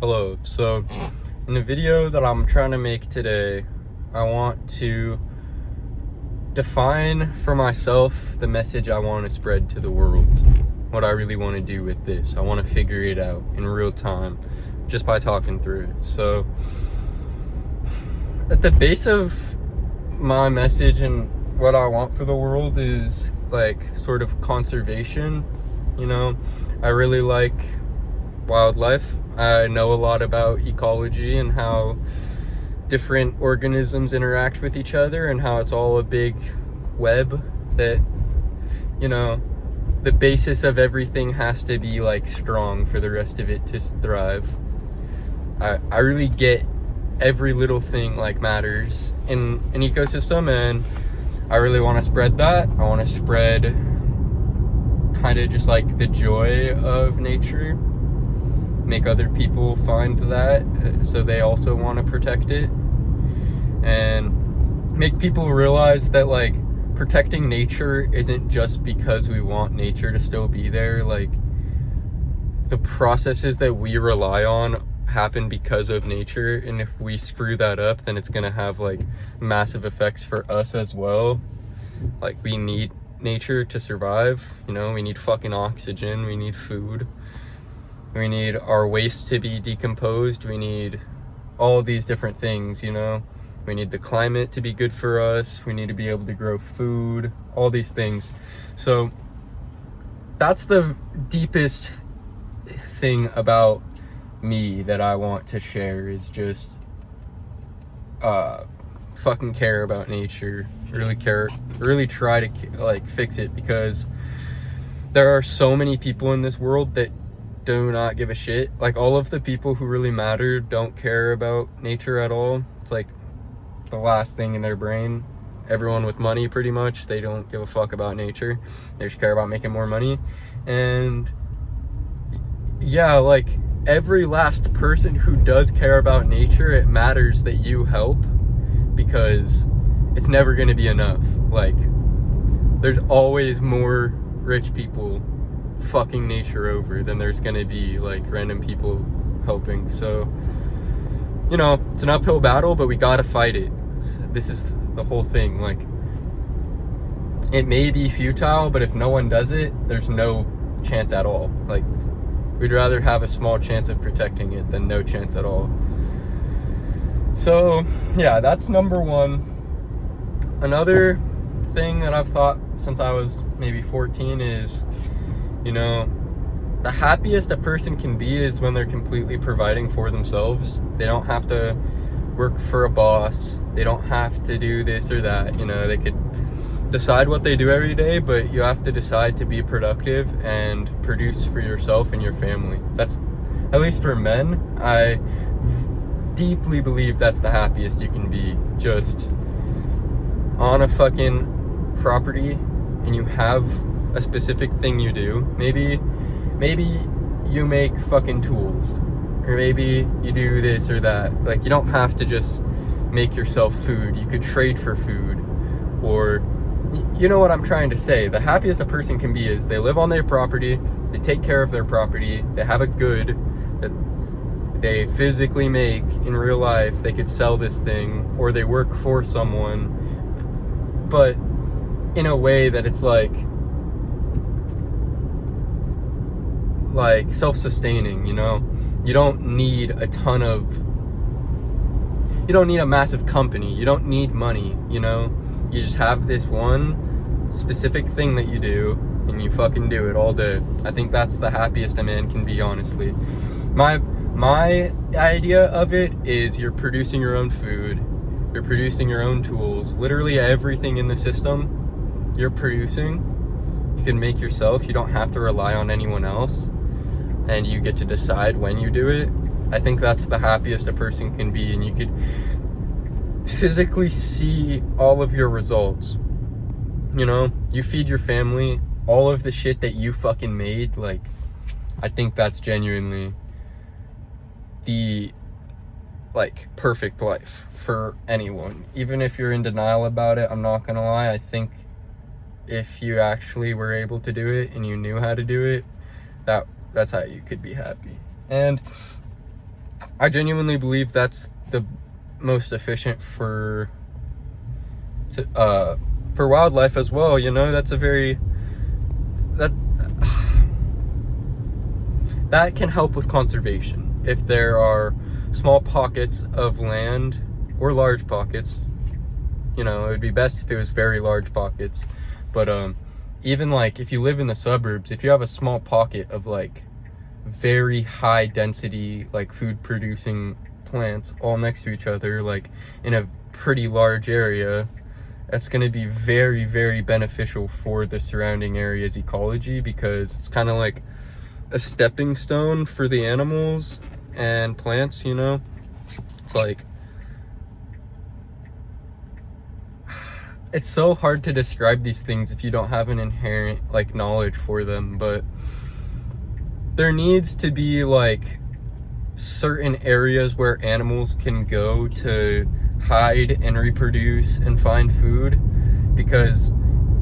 Hello. So in the video that I'm trying to make today, I want to define for myself the message I want to spread to the world. What I really want to do with this. I want to figure it out in real time just by talking through it. So at the base of my message and what I want for the world is like sort of conservation. I really like wildlife. I know a lot about ecology and how different organisms interact with each other and how it's all a big web that, the basis of everything has to be like strong for the rest of it to thrive. I really get every little thing like matters in an ecosystem, and I really want to spread that. I want to spread kind of just like the joy of nature, make other people find that so they also want to protect it, and make people realize that like protecting nature isn't just because we want nature to still be there. Like the processes that we rely on happen because of nature, and if we screw that up, then it's gonna have like massive effects for us as well. Like we need nature to survive, we need fucking oxygen, we need food, we need our waste to be decomposed, we need all these different things, we need the climate to be good for us, we need to be able to grow food, all these things. So that's the deepest thing about me that I want to share, is just fucking care about nature, really try to like fix it, because there are so many people in this world that do not give a shit. Like all of the people who really matter don't care about nature at all. It's like the last thing in their brain. Everyone with money, pretty much, they don't give a fuck about nature. They just care about making more money. And yeah, like every last person who does care about nature, it matters that you help, because it's never going to be enough. Like there's always more rich people fucking nature over than there's going to be like random people helping. So it's an uphill battle, but we got to fight it. This is the whole thing. Like it may be futile, but if no one does it, there's no chance at all. Like we'd rather have a small chance of protecting it than no chance at all. So yeah, that's number one. Another thing that I've thought since I was maybe 14 is, the happiest a person can be is when they're completely providing for themselves. They don't have to work for a boss. They don't have to do this or that. They could decide what they do every day, but you have to decide to be productive and produce for yourself and your family. That's, at least for men, I deeply believe that's the happiest you can be. Just on a fucking property and you have a specific thing you do. Maybe you make fucking tools, or maybe you do this or that. Like you don't have to just make yourself food. You could trade for food, or you know what I'm trying to say. The happiest a person can be is they live on their property, they take care of their property, they have a good that they physically make in real life. They could sell this thing, or they work for someone, but in a way that it's like self-sustaining. You don't need a massive company, you don't need money. You just have this one specific thing that you do, and you fucking do it all day. I think that's the happiest a man can be, honestly. My idea of it is you're producing your own food, you're producing your own tools, literally everything in the system you're producing, you can make yourself. You don't have to rely on anyone else, and you get to decide when you do it. I think that's the happiest a person can be, and you could physically see all of your results. You feed your family, all of the shit that you fucking made. Like I think that's genuinely the perfect life for anyone. Even if you're in denial about it, I'm not gonna lie, I think if you actually were able to do it and you knew how to do it, that's how you could be happy. And I genuinely believe that's the most efficient for wildlife as well. You know, that's a very that that can help with conservation. If there are small pockets of land or large pockets, you know, it would be best if it was very large pockets. But even like if you live in the suburbs, if you have a small pocket of like very high density like food producing plants all next to each other, like in a pretty large area, that's going to be very, very beneficial for the surrounding area's ecology, because it's kind of like a stepping stone for the animals and plants, you know? It's like, it's so hard to describe these things if you don't have an inherent like knowledge for them, but there needs to be like certain areas where animals can go to hide and reproduce and find food, because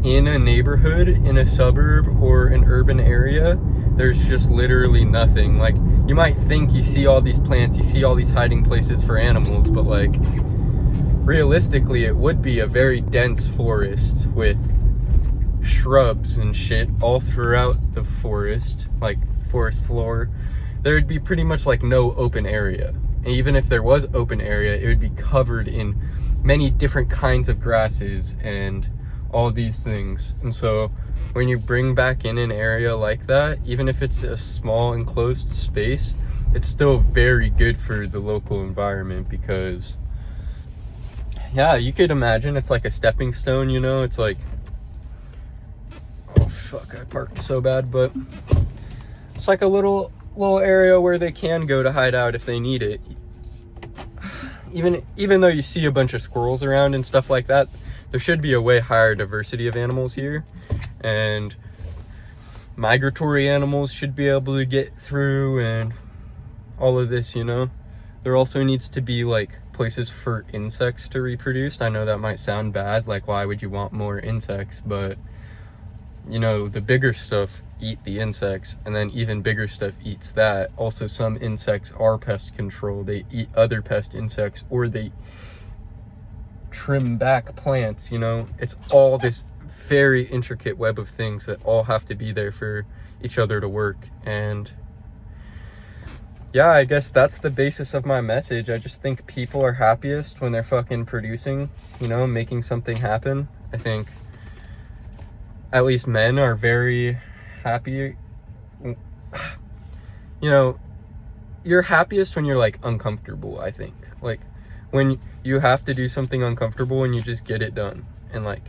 in a neighborhood, in a suburb or an urban area, there's just literally nothing. Like, you might think you see all these plants, you see all these hiding places for animals, but like realistically it would be a very dense forest with shrubs and shit all throughout the forest, like forest floor. There would be pretty much like no open area. And even if there was open area, it would be covered in many different kinds of grasses and all these things. And so when you bring back in an area like that, even if it's a small enclosed space, it's still very good for the local environment, because yeah, you could imagine it's like a stepping stone, you know? It's like, oh fuck, I parked so bad, but it's like a little area where they can go to hide out if they need it. Even though you see a bunch of squirrels around and stuff like that, there should be a way higher diversity of animals here, and migratory animals should be able to get through and all of this, you know? There also needs to be like places for insects to reproduce. I know that might sound bad, like why would you want more insects, but you know, the bigger stuff eat the insects, and then even bigger stuff eats that. Also, some insects are pest control. They eat other pest insects, or they trim back plants, you know? It's all this very intricate web of things that all have to be there for each other to work. And yeah, I guess that's the basis of my message. I just think people are happiest when they're fucking producing, you know, making something happen. I think at least men are very happy. You know, you're happiest when you're like uncomfortable, I think. Like when you have to do something uncomfortable and you just get it done. And like,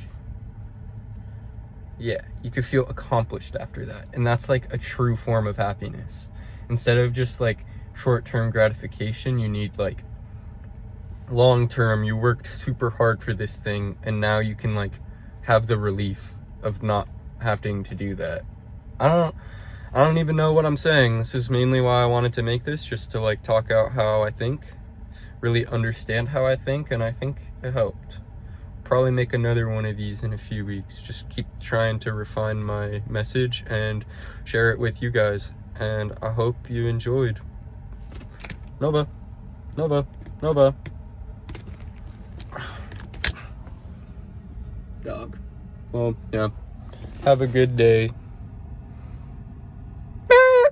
yeah, you could feel accomplished after that. And that's like a true form of happiness. Instead of just like short-term gratification, you need like long-term. You worked super hard for this thing, and now you can like have the relief of not having to do that. I don't even know what I'm saying. This is mainly why I wanted to make this, just to like talk out how I think, really understand how I think, and I think it helped. Probably make another one of these in a few weeks. Just keep trying to refine my message and share it with you guys, and I hope you enjoyed. Nova, Nova, Nova. Dog. Well, yeah. Have a good day.